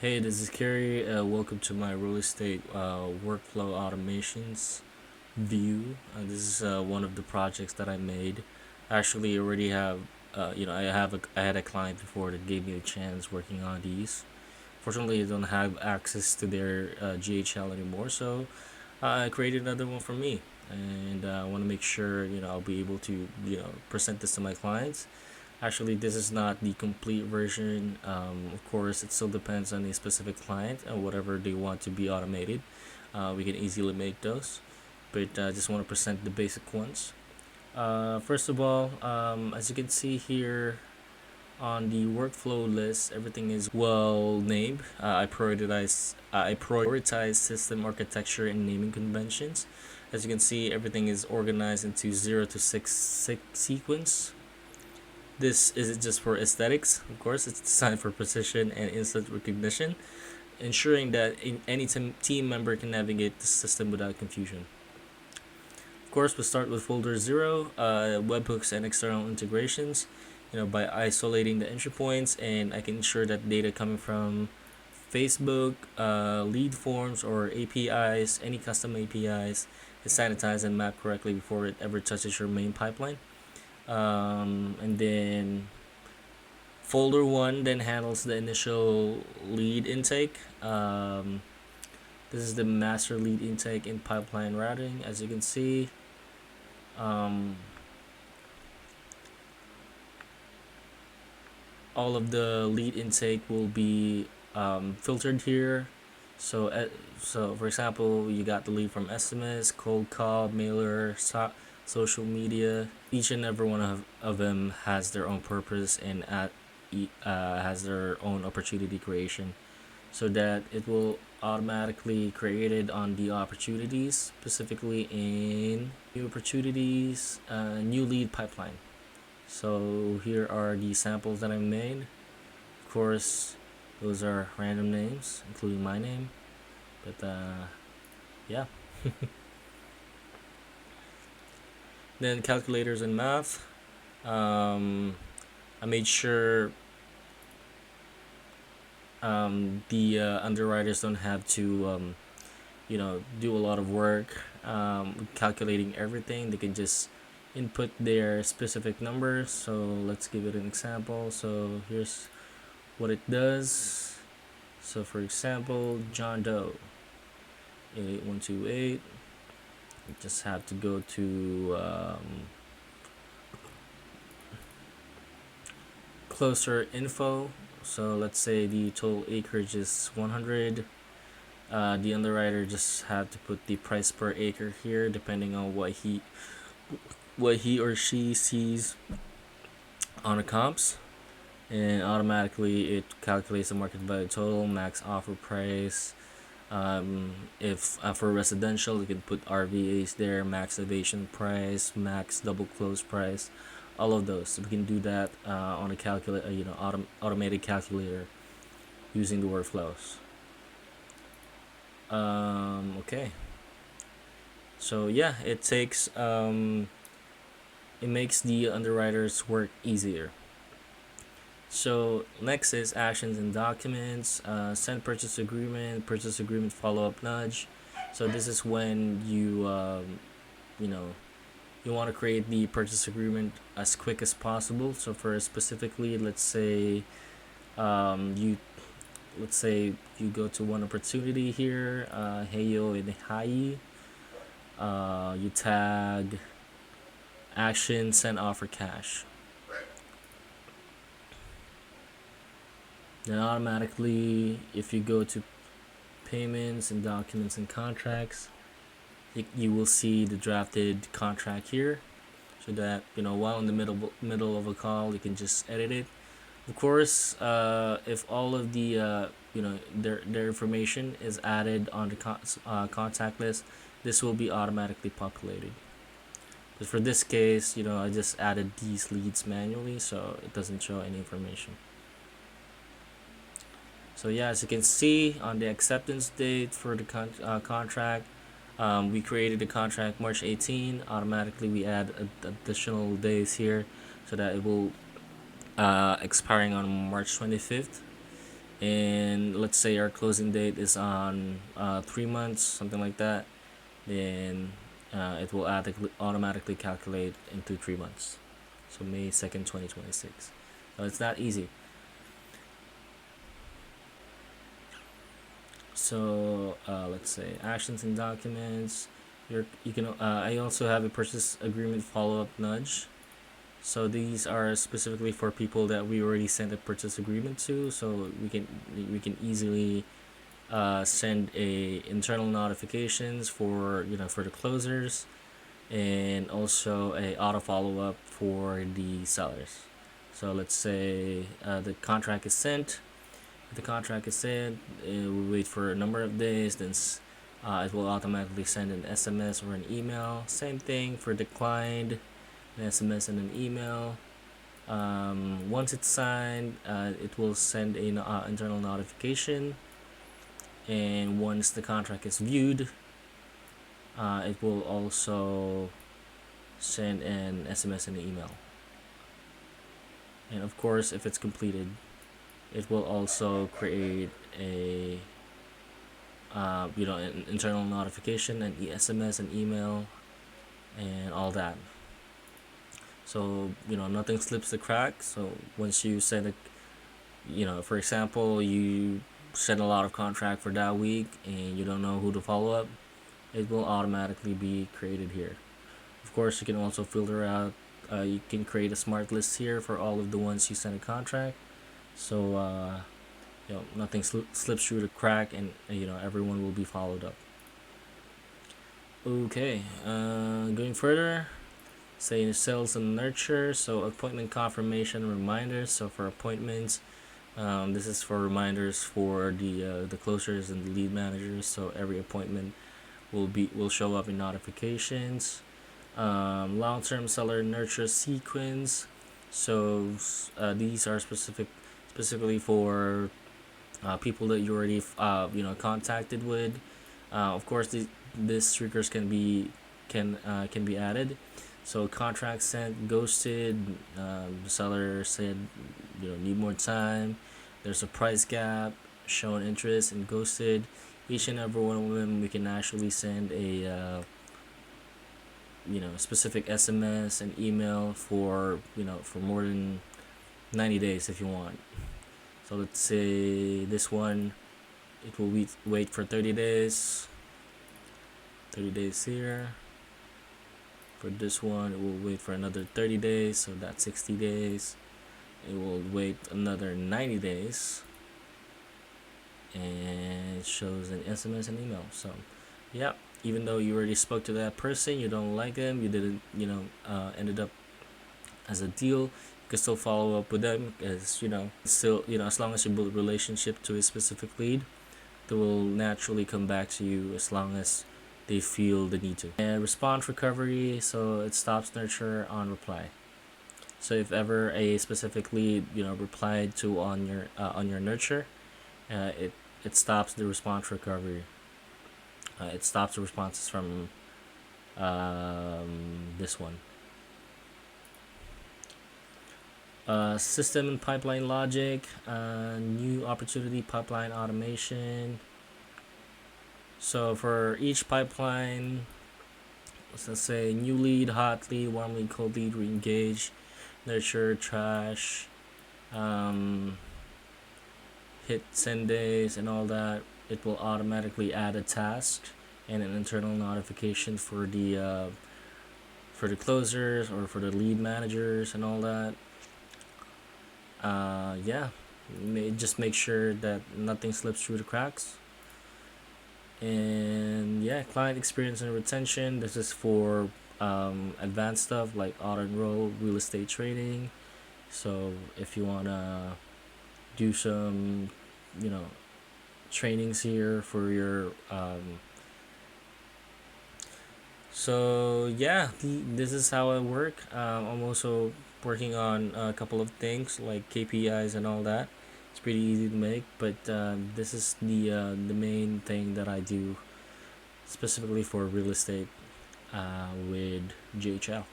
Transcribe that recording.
Hey, this is Kerry. Welcome to my real estate workflow automations view. This is one of the projects that I made. I actually already have, I had a client before that gave me a chance working on these. Fortunately, I don't have access to their GHL anymore, so I created another one for me, and I want to make sure I'll be able to present this to my clients. Actually, this is not the complete version. Of course, it still depends on the specific client and whatever they want to be automated. We can easily make those, but I just want to present the basic ones. First of all, as you can see here on the workflow list, everything is well named. I prioritize system architecture and naming conventions. As you can see, everything is organized into 0 to 6 sequence. This isn't just for aesthetics, of course, it's designed for precision and instant recognition, ensuring that any team member can navigate the system without confusion. Of course, we start with folder 0, webhooks and external integrations. By isolating the entry points, and I can ensure that data coming from Facebook, lead forms, or APIs, any custom APIs, is sanitized and mapped correctly before it ever touches your main pipeline. And then folder 1 then handles the initial lead intake. This is the master lead intake and pipeline routing. As you can see, all of the lead intake will be filtered here. So for example, you got the lead from SMS, cold call, mailer, social media. Each and every one of them has their own purpose and has their own opportunity creation, so that it will automatically created on the opportunities, specifically in new opportunities, new lead pipeline. So here are the samples that I made. Of course, those are random names, including my name. But yeah. Then calculators and math. I made sure the underwriters don't have to do a lot of work calculating everything. They can just input their specific numbers. So let's give it an example. So here's what it does. So for example, John Doe 8128. You just have to go to closer info. So let's say the total acreage is 100. The underwriter just had to put the price per acre here, depending on what he or she sees on the comps, and automatically it calculates the market value total, max offer price. If for residential, you can put RVAs there, max elevation price, max double close price, all of those. So we can do that on a calculator, automated calculator using the workflows. Okay. So yeah, it makes the underwriters work easier. So next is actions and documents. Send purchase agreement follow up nudge. So this is when you know you want to create the purchase agreement as quick as possible. So for specifically, you let's say you go to one opportunity here, Heyo and Hai. You tag action send offer cash. Then automatically, if you go to payments and documents and contracts, you will see the drafted contract here, so that while in the middle of a call, you can just edit it. Of course, if all of the their information is added on the contact list, this will be automatically populated. But for this case, I just added these leads manually, so it doesn't show any information. So yeah, as you can see on the acceptance date for the contract, we created the contract March 18. Automatically, we add additional days here, so that it will expiring on March 25th. and let's say our closing date is on 3 months, something like that, then it will automatically calculate into 3 months. So May 2nd, 2026. So it's not easy. So let's say actions and documents. You can. I also have a purchase agreement follow up nudge. So these are specifically for people that we already sent a purchase agreement to. So we can easily send a internal notifications for for the closers, and also a auto follow up for the sellers. So let's say the contract is sent. If the contract is sent, it will wait for a number of days. Then it will automatically send an SMS or an email. Same thing for declined, an SMS and an email. Once it's signed, it will send a internal notification, and once the contract is viewed, it will also send an SMS and an email. And of course, if it's completed, it will also create a an internal notification, an SMS, an email, and all that. So nothing slips the cracks. So once you send a, for example, you send a lot of contract for that week and you don't know who to follow up, it will automatically be created here. Of course, you can also filter out. You can create a smart list here for all of the ones you send a contract. So nothing slips through the crack, and everyone will be followed up. Okay, going further, say sales and nurture. So appointment confirmation reminders. So for appointments, this is for reminders for the closers and the lead managers. So every appointment will show up in notifications. Long-term seller nurture sequence. So these are specifically for people that you already contacted with. Of course, these triggers can be added. So contract sent, ghosted. The seller said need more time. There's a price gap, shown interest, and ghosted. Each and every one of them we can actually send a specific SMS and email for for more than 90 days if you want. So let's say this one, it will wait for 30 days. 30 days here. For this one, it will wait for another 30 days, so that's 60 days. It will wait another 90 days, and it shows an SMS and email. So yeah, even though you already spoke to that person, you don't like them, you didn't ended up as a deal, you can still follow up with them, as still as long as you build a relationship to a specific lead, they will naturally come back to you as long as they feel the need to. And response recovery, so it stops nurture on reply. So if ever a specific lead replied to on your nurture, it stops the response recovery. It stops the responses from this one. System and pipeline logic, new opportunity pipeline automation. So for each pipeline, let's say new lead, hot lead, warm lead, cold lead, re-engage, nurture, trash, hit send days, and all that. It will automatically add a task and an internal notification for the closers or for the lead managers and all that. Just make sure that nothing slips through the cracks. And yeah, client experience and retention. This is for advanced stuff like auto enroll, real estate trading. So if you wanna do some, trainings here for your so yeah, this is how I work. I'm also working on a couple of things like KPIs and all that. It's pretty easy to make, but this is the main thing that I do specifically for real estate with GHL.